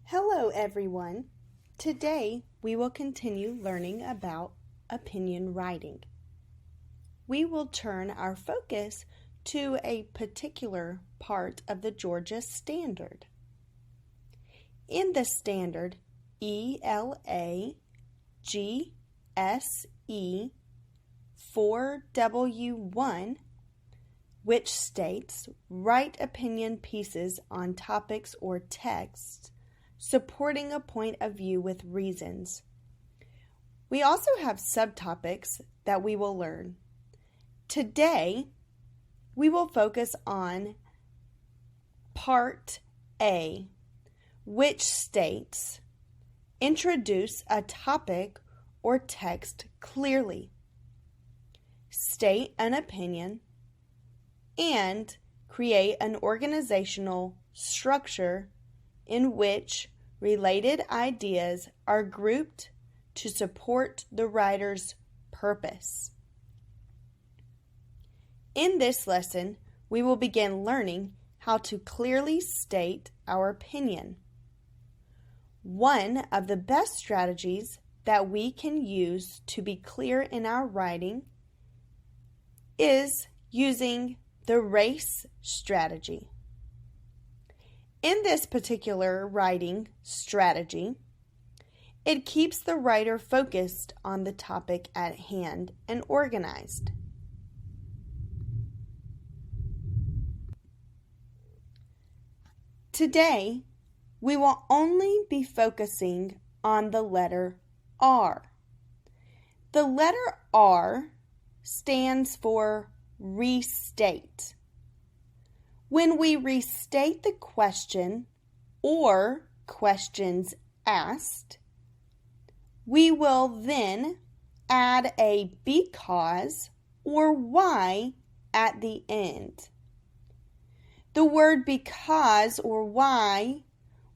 Hello everyone. Today we will continue learning about opinion writing. We will turn our focus to a particular part of the Georgia Standard. In the Standard, ELA GSE 4W1, which states, write opinion pieces on topics or texts supporting a point of view with reasons. We also have subtopics that we will learn. Today, we will focus on Part A, which states, introduce a topic or text clearly, state an opinion, and create an organizational structure in which related ideas are grouped to support the writer's purpose. In this lesson, we will begin learning how to clearly state our opinion. One of the best strategies that we can use to be clear in our writing is using the RACE strategy. In this particular writing strategy, it keeps the writer focused on the topic at hand and organized. Today, we will only be focusing on the letter R. The letter R stands for restate. When we restate the question or questions asked, we will then add a because or why at the end. The word because or why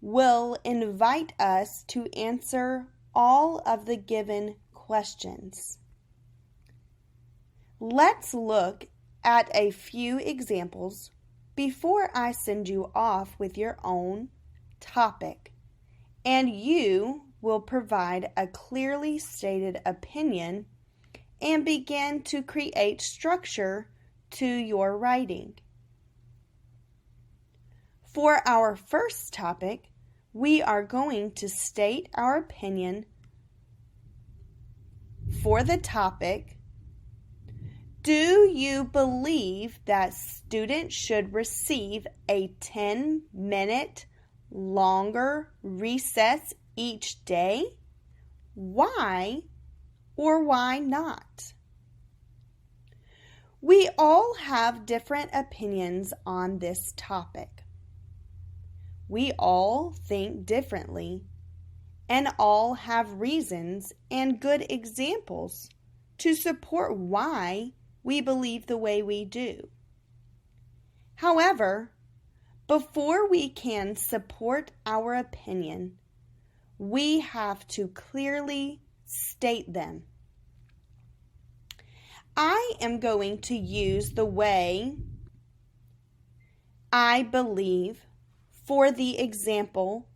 will invite us to answer all of the given questions. Let's look at a few examples before I send you off with your own topic, and you will provide a clearly stated opinion and begin to create structure to your writing. For our first topic, we are going to state our opinion for the topic, do you believe that students should receive a 10-minute longer recess each day? Why or why not? We all have different opinions on this topic. We all think differently and all have reasons and good examples to support why we believe the way we do. However, before we can support our opinion, we have to clearly state them. I am going to use the way I believe for the example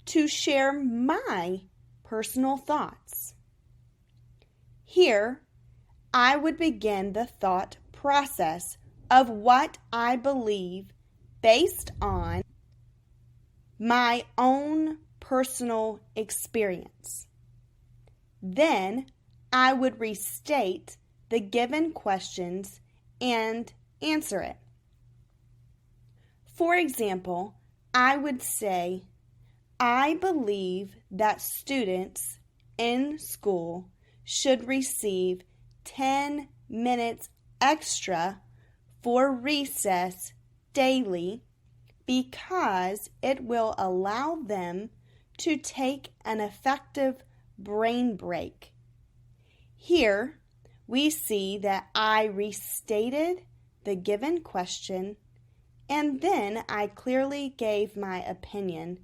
to share my personal thoughts. Here, I would begin the thought process of what I believe based on my own personal experience. Then I would restate the given questions and answer it. For example, I would say, I believe that students in school should receive 10 minutes extra for recess daily because it will allow them to take an effective brain break. Here, we see that I restated the given question and then I clearly gave my opinion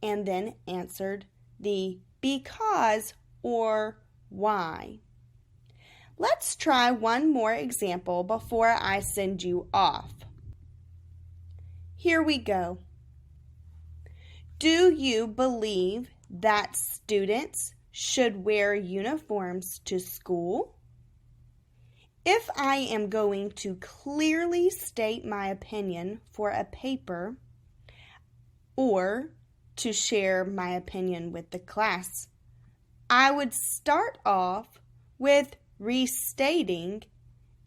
and then answered the because or why. Let's try one more example before I send you off. Here we go. Do you believe that students should wear uniforms to school? If I am going to clearly state my opinion for a paper or to share my opinion with the class, I would start off with restating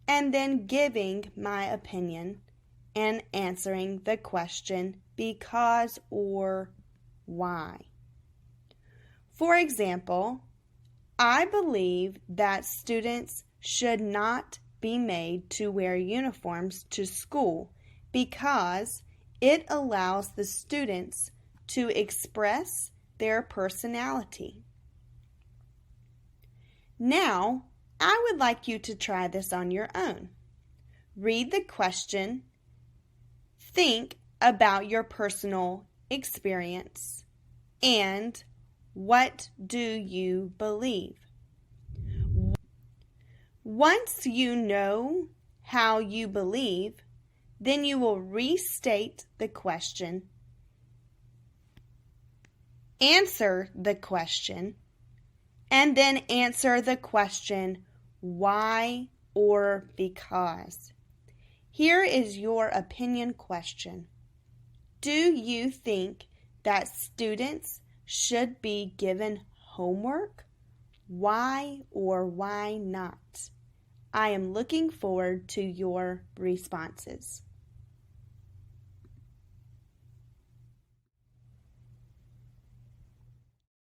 and then giving my opinion and answering the question because or why. For example, I believe that students should not be made to wear uniforms to school because it allows the students to express their personality. Now, I would like you to try this on your own. Read the question, think about your personal experience, and what do you believe? Once you know how you believe, then you will restate the question, answer the question, and then answer the question why or because. Here is your opinion question. Do you think that students should be given homework? Why or why not? I am looking forward to your responses.